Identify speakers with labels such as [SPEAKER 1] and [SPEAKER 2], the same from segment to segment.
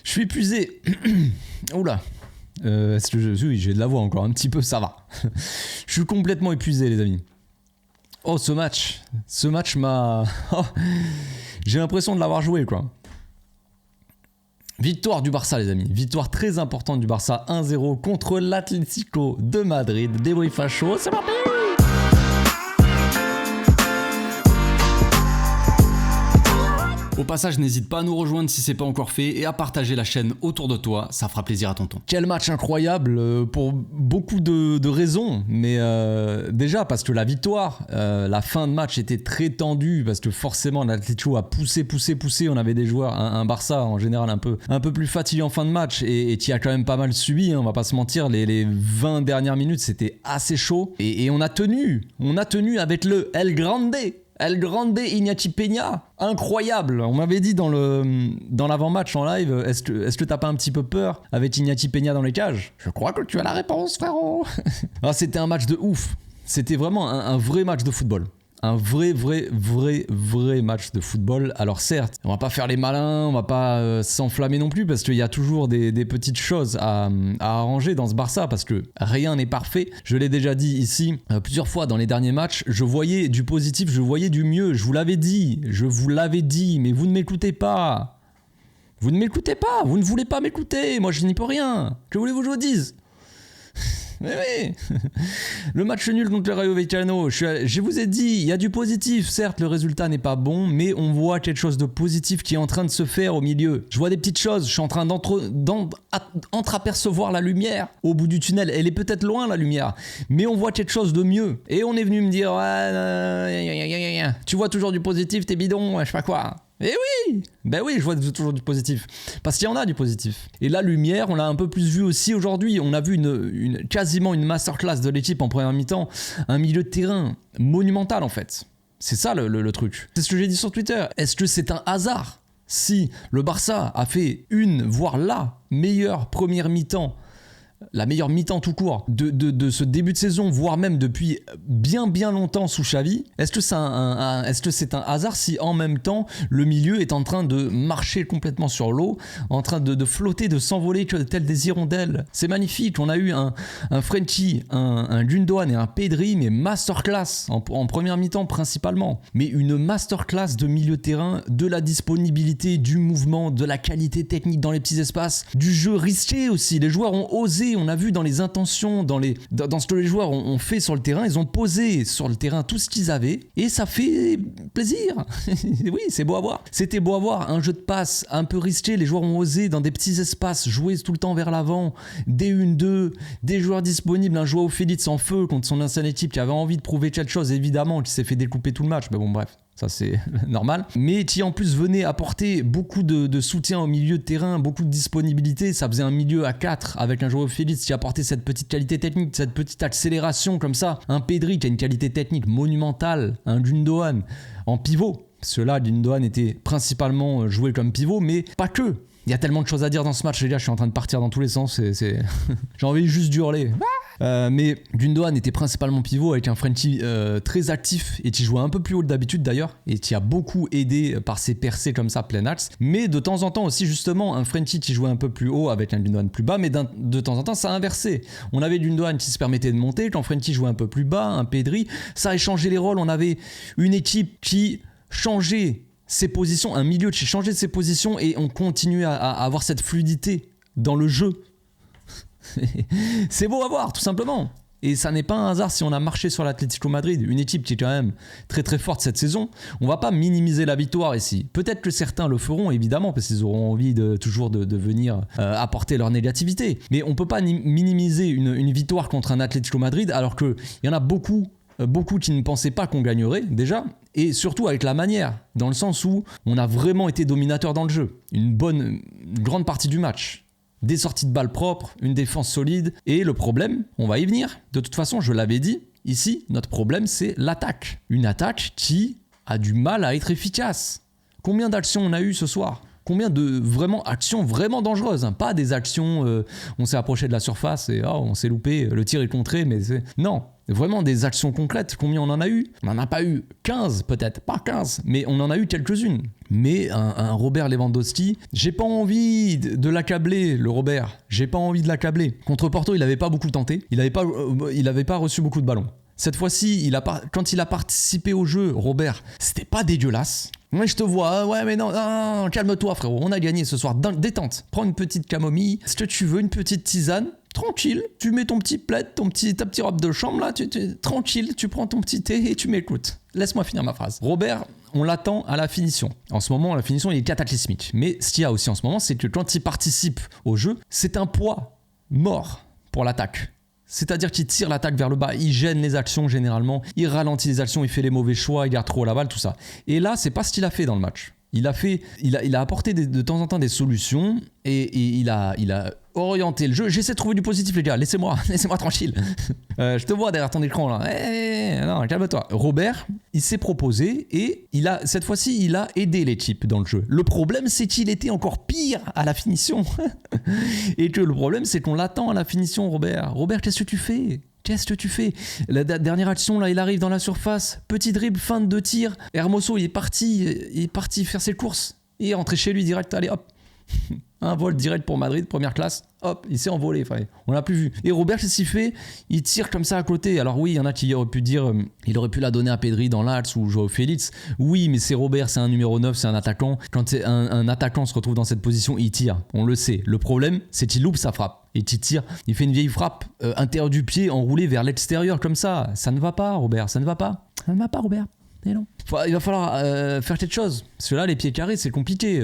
[SPEAKER 1] Je suis épuisé. Oula. Est-ce que oui, j'ai de la voix encore un petit peu, ça va. Je suis complètement épuisé, les amis. Oh, ce match m'a... Oh, j'ai l'impression de l'avoir joué, quoi. Victoire du Barça, les amis. Victoire très importante du Barça, 1-0 contre l'Atlético de Madrid. Débrief à chaud, c'est parti. Au passage, n'hésite pas à nous rejoindre si c'est pas encore fait et à partager la chaîne autour de toi, ça fera plaisir à tonton. Quel match incroyable pour beaucoup de raisons, mais déjà parce que la victoire, la fin de match était très tendue parce que forcément l'Atlético a poussé, on avait des joueurs, un Barça en général un peu plus fatigué en fin de match et qui a quand même pas mal subi, hein, on va pas se mentir, les 20 dernières minutes c'était assez chaud et on a tenu avec le El Grande Iñaki Peña, incroyable. On m'avait dit dans l'avant-match en live, est-ce que t'as pas un petit peu peur avec Iñaki Peña dans les cages ? Je crois que tu as la réponse, frérot. Alors, c'était un match de ouf. C'était vraiment un vrai match de football. Un vrai match de football. Alors certes, on va pas faire les malins, on va pas s'enflammer non plus parce qu'il y a toujours des petites choses à arranger dans ce Barça parce que rien n'est parfait. Je l'ai déjà dit ici plusieurs fois dans les derniers matchs, je voyais du positif, je voyais du mieux, je vous l'avais dit, mais vous ne m'écoutez pas. Vous ne m'écoutez pas, vous ne voulez pas m'écouter, moi je n'y peux rien. Que voulez-vous que je vous dise ? Mais oui. Le match nul contre le Rayo Vallecano, je vous ai dit, il y a du positif. Certes, le résultat n'est pas bon, mais on voit quelque chose de positif qui est en train de se faire au milieu. Je vois des petites choses, je suis en train d'entreapercevoir la lumière au bout du tunnel. Elle est peut-être loin, la lumière, mais on voit quelque chose de mieux. Et on est venu me dire, tu vois toujours du positif, t'es bidon, je sais pas quoi. Eh oui, ben oui, je vois toujours du positif. Parce qu'il y en a du positif. Et la lumière, on l'a un peu plus vu aussi aujourd'hui. On a vu quasiment une masterclass de l'équipe en première mi-temps. Un milieu de terrain monumental en fait. C'est ça le truc. C'est ce que j'ai dit sur Twitter. Est-ce que c'est un hasard si le Barça a fait voire la meilleure première mi-temps, la meilleure mi-temps tout court de ce début de saison, voire même depuis bien longtemps sous Xavi? Est-ce que c'est un hasard si en même temps le milieu est en train de marcher complètement sur l'eau, en train de flotter, de s'envoler tel des hirondelles? C'est magnifique. On a eu un Frenkie, un Gundogan et un Pedri, mais masterclass en première mi-temps principalement, mais une masterclass de milieu de terrain, de la disponibilité, du mouvement, de la qualité technique dans les petits espaces, du jeu risqué aussi. Les joueurs ont osé. On a vu dans les intentions, dans ce que les joueurs ont fait sur le terrain, ils ont posé sur le terrain tout ce qu'ils avaient et ça fait plaisir. Oui, c'est beau à voir. C'était beau à voir, un jeu de passe un peu risqué, les joueurs ont osé dans des petits espaces jouer tout le temps vers l'avant, des 1-2, des joueurs disponibles, un Joao Félix en feu contre son ancienne équipe qui avait envie de prouver quelque chose, évidemment, qui s'est fait découper tout le match, mais bon bref. Ça c'est normal, mais qui en plus venait apporter beaucoup de soutien au milieu de terrain, beaucoup de disponibilité. Ça faisait un milieu à 4 avec un joueur Félix qui apportait cette petite qualité technique, cette petite accélération comme ça, un Pedri qui a une qualité technique monumentale, un Gundogan en pivot. Cela, Gundogan était principalement joué comme pivot, mais pas que. Il y a tellement de choses à dire dans ce match, les gars, je suis en train de partir dans tous les sens, j'ai envie juste d'hurler. Mais Gundogan était principalement pivot avec un Frenkie très actif et qui jouait un peu plus haut que d'habitude d'ailleurs et qui a beaucoup aidé par ses percées comme ça plein axe. Mais de temps en temps aussi justement un Frenkie qui jouait un peu plus haut avec un Gundogan plus bas, mais de temps en temps ça a inversé. On avait Gundogan qui se permettait de monter, quand Frenkie jouait un peu plus bas, un Pedri, ça a échangé les rôles. On avait une équipe qui changeait ses positions, un milieu qui changeait ses positions et on continuait à avoir cette fluidité dans le jeu. C'est beau à voir tout simplement. Et ça n'est pas un hasard si on a marché sur l'Atlético Madrid, une équipe qui est quand même très très forte cette saison. On va pas minimiser la victoire ici. Peut-être que certains le feront évidemment parce qu'ils auront envie de venir apporter leur négativité. Mais on peut pas minimiser une victoire contre un Atlético Madrid alors qu'il y en a beaucoup qui ne pensaient pas qu'on gagnerait déjà, et surtout avec la manière, dans le sens où on a vraiment été dominateur dans le jeu. Une grande partie du match. Des sorties de balles propres, une défense solide, et le problème, on va y venir. De toute façon, je l'avais dit, ici, notre problème, c'est l'attaque. Une attaque qui a du mal à être efficace. Combien d'actions on a eu ce soir ? Combien de actions vraiment dangereuses, hein. Pas des actions, on s'est approché de la surface et on s'est loupé, le tir est contré, mais non. Vraiment des actions concrètes. Combien on en a eu? On n'en a pas eu 15 peut-être, pas 15, mais on en a eu quelques-unes. Mais un Robert Lewandowski, j'ai pas envie de l'accabler, le Robert. J'ai pas envie de l'accabler. Contre Porto, il avait pas beaucoup tenté. Il avait pas reçu beaucoup de ballons. Cette fois-ci, quand il a participé au jeu, Robert, c'était pas dégueulasse. Ouais, je te vois, ouais, mais non, calme-toi, frérot, on a gagné ce soir. Détente, prends une petite camomille, ce que tu veux, une petite tisane, tranquille. Tu mets ton petit plaid, ta petite robe de chambre, là, tranquille, tu prends ton petit thé et tu m'écoutes. Laisse-moi finir ma phrase. Robert, on l'attend à la finition. En ce moment, la finition, il est cataclysmique. Mais ce qu'il y a aussi en ce moment, c'est que quand il participe au jeu, c'est un poids mort pour l'attaque. C'est-à-dire qu'il tire l'attaque vers le bas, il gêne les actions généralement, il ralentit les actions, il fait les mauvais choix, il garde trop la balle, tout ça. Et là, c'est pas ce qu'il a fait dans le match. Il a apporté de temps en temps des solutions et il a orienté le jeu. J'essaie de trouver du positif, les gars. Laissez-moi tranquille. Je te vois derrière ton écran là. Non, calme-toi. Robert, il s'est proposé et cette fois-ci, il a aidé l'équipe dans le jeu. Le problème, c'est qu'il était encore pire à la finition. Et que le problème, c'est qu'on l'attend à la finition, Robert. Robert, qu'est-ce que tu fais ? Qu'est-ce que tu fais? La dernière action, là, il arrive dans la surface. Petit dribble, fin de tir. Hermoso, il est parti faire ses courses. Il est rentré chez lui direct. Allez, hop. Un vol direct pour Madrid, première classe. Hop, il s'est envolé. Enfin, on l'a plus vu. Et Robert, qu'est-ce qu'il fait? Il tire comme ça à côté. Alors oui, il y en a qui auraient pu dire il aurait pu la donner à Pedri dans l'Axe ou Joao Félix. Oui, mais c'est Robert, c'est un numéro 9, c'est un attaquant. Quand un attaquant se retrouve dans cette position, il tire. On le sait. Le problème, c'est qu'il loupe sa frappe. Et qu'il tire. Il fait une vieille frappe intérieure du pied enroulée vers l'extérieur comme ça. Ça ne va pas, Robert. Ça ne va pas. Ça ne va pas, Robert. Et non. Il va falloir faire quelque chose. Parce que là, les pieds carrés, c'est compliqué,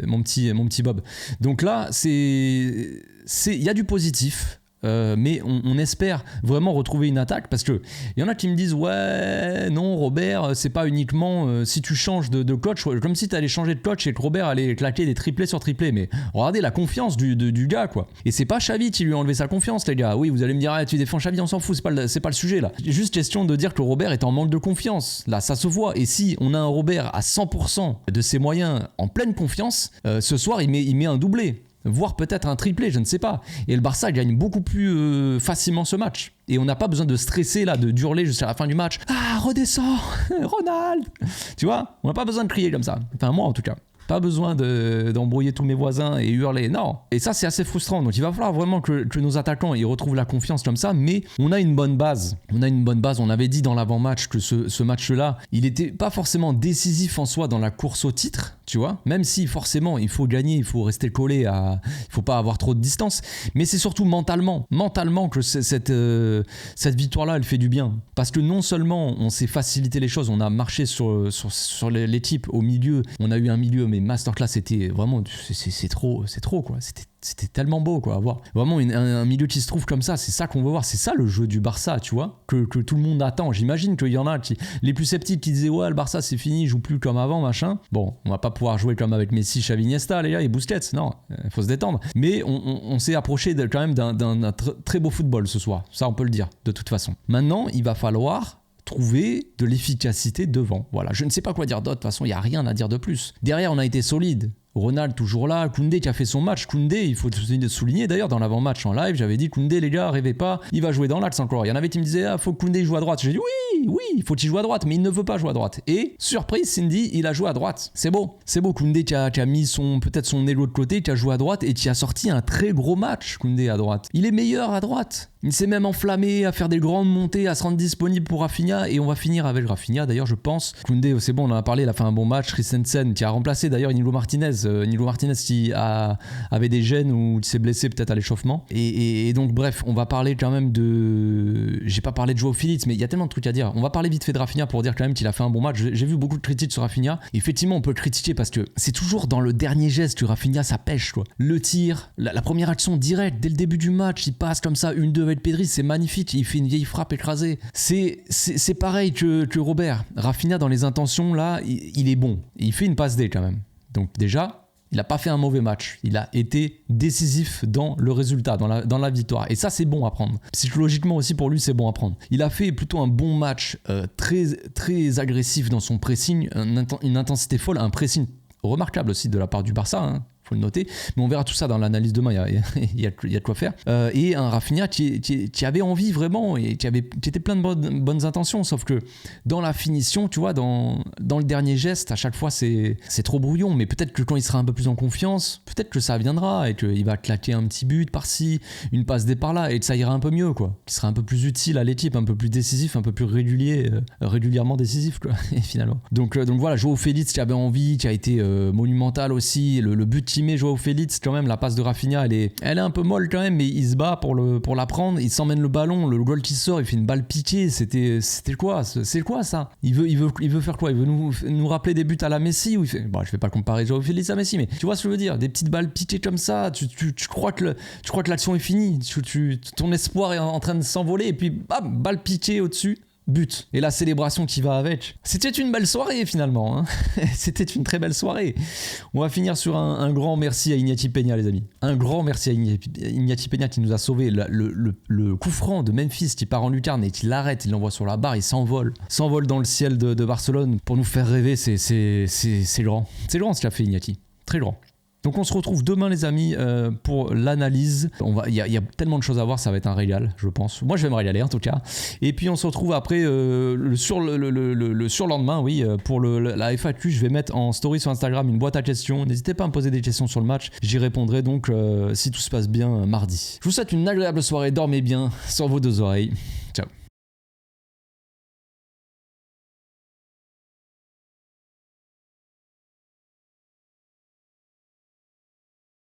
[SPEAKER 1] mon petit Bob. Donc là, il y a du positif. Mais on espère vraiment retrouver une attaque parce que il y en a qui me disent ouais non Robert c'est pas uniquement si tu changes de coach comme si tu allais changer de coach et que Robert allait claquer des triplés sur triplés, mais regardez la confiance du gars quoi. Et c'est pas Xavi qui lui a enlevé sa confiance les gars. Oui vous allez me dire tu défends Xavi, on s'en fout, c'est pas le sujet là. Juste question de dire que Robert est en manque de confiance là, ça se voit. Et si on a un Robert à 100% de ses moyens en pleine confiance, ce soir il met un doublé, voire peut-être un triplé, je ne sais pas. Et le Barça gagne beaucoup plus facilement ce match. Et on n'a pas besoin de stresser là, de hurler jusqu'à la fin du match. Ah, redescends, Ronald. Tu vois, on n'a pas besoin de crier comme ça. Enfin, moi en tout cas. Pas besoin d'embrouiller tous mes voisins et hurler, non. Et ça, c'est assez frustrant. Donc, il va falloir vraiment que nos attaquants ils retrouvent la confiance comme ça. Mais on a une bonne base. On avait dit dans l'avant-match que ce match-là, il n'était pas forcément décisif en soi dans la course au titre, tu vois. Même si forcément, il faut gagner, il faut rester collé il faut pas avoir trop de distance. Mais c'est surtout mentalement que cette victoire-là, elle fait du bien. Parce que non seulement on s'est facilité les choses, on a marché sur l'équipe au milieu. On a eu un milieu mais masterclass, c'était vraiment c'est trop quoi, c'était tellement beau quoi à voir. Vraiment un milieu qui se trouve comme ça, c'est ça qu'on veut voir, c'est ça le jeu du Barça, tu vois, que tout le monde attend. J'imagine qu'il y en a les plus sceptiques qui disaient ouais le Barça c'est fini, il joue plus comme avant machin. Bon, on va pas pouvoir jouer comme avec Messi, Xavi, Iniesta les gars et Busquets, non, faut se détendre. Mais on s'est approché quand même d'un très beau football ce soir, ça on peut le dire de toute façon. Maintenant, il va falloir trouver de l'efficacité devant. Voilà, je ne sais pas quoi dire d'autre, de toute façon, il n'y a rien à dire de plus. Derrière, on a été solide. Ronald toujours là, Koundé qui a fait son match. Koundé, il faut souligner d'ailleurs dans l'avant-match en live, j'avais dit Koundé les gars, rêvez pas, il va jouer dans l'axe encore. Il y en avait qui me disaient faut que Koundé joue à droite. J'ai dit oui, il faut qu'il joue à droite, mais il ne veut pas jouer à droite. Et surprise, Cindy, il a joué à droite. C'est beau Koundé qui a mis peut-être son nez de l'autre côté, qui a joué à droite et qui a sorti un très gros match. Koundé à droite, il est meilleur à droite. Il s'est même enflammé à faire des grandes montées, à se rendre disponible pour Rafinha et on va finir avec Rafinha d'ailleurs je pense. Koundé c'est bon, on en a parlé, il a fait un bon match. Christensen qui a remplacé d'ailleurs Inigo Martinez qui avait des gènes ou qui s'est blessé peut-être à l'échauffement et donc bref on va parler quand même j'ai pas parlé de Joao Félix mais il y a tellement de trucs à dire. On va parler vite fait de Rafinha pour dire quand même qu'il a fait un bon match. J'ai vu beaucoup de critiques sur Rafinha. Effectivement on peut le critiquer parce que c'est toujours dans le dernier geste que Rafinha ça pêche quoi. Le tir, la première action directe dès le début du match, il passe comme ça 1-2 avec Pedri, c'est magnifique, il fait une vieille frappe écrasée. C'est pareil que Robert. Rafinha dans les intentions là il est bon, il fait une passe D quand même. Donc déjà il n'a pas fait un mauvais match. Il a été décisif dans le résultat, dans la victoire. Et ça, c'est bon à prendre. Psychologiquement aussi, pour lui, c'est bon à prendre. Il a fait plutôt un bon match, très, très agressif dans son pressing, une intensité folle, un pressing remarquable aussi de la part du Barça. faut le noter. Mais on verra tout ça dans l'analyse demain, il y a de quoi faire. Et un Rafinha qui avait envie vraiment et qui était plein de bonnes intentions, sauf que dans la finition, tu vois, dans le dernier geste, à chaque fois c'est trop brouillon, mais peut-être que quand il sera un peu plus en confiance, peut-être que ça viendra et qu'il va claquer un petit but par-ci, une passe D par-là, et que ça ira un peu mieux, quoi. Qui sera un peu plus utile à l'équipe, un peu plus décisif, un peu plus régulièrement décisif, quoi, et finalement. Donc voilà, Joao Félix qui avait envie, qui a été monumental aussi, le but qu'il met Joao Félix, quand même, la passe de Rafinha, elle est un peu molle quand même, mais il se bat pour la prendre, il s'emmène le ballon, le goal qui sort, il fait une balle piquée, c'était quoi, c'est quoi ça? Il veut faire quoi? Il veut nous rappeler des buts à la Messi, où il fait, bon, je vais pas comparer Joao Félix à Messi, mais tu vois ce que je veux dire, des petites balles piquées comme ça, tu crois que l'action est finie, ton espoir est en train de s'envoler, et puis bam, balle piquée au-dessus, but. Et la célébration qui va avec. C'était une belle soirée finalement, hein. C'était une très belle soirée. On va finir sur un grand merci à Iñaki Peña, les amis. Un grand merci à Iñaki Peña qui nous a sauvé le coup franc de Memphis qui part en lucarne et qui l'arrête, il l'envoie sur la barre, il s'envole dans le ciel de Barcelone pour nous faire rêver. C'est grand. C'est grand ce qu'a fait Iñaki. Très grand. Donc on se retrouve demain les amis pour l'analyse. Il y a tellement de choses à voir, ça va être un régal, je pense. Moi je vais me régaler en tout cas. Et puis on se retrouve après le surlendemain, oui, pour la FAQ. Je vais mettre en story sur Instagram une boîte à questions. N'hésitez pas à me poser des questions sur le match. J'y répondrai donc si tout se passe bien mardi. Je vous souhaite une agréable soirée, dormez bien sur vos deux oreilles. Ciao.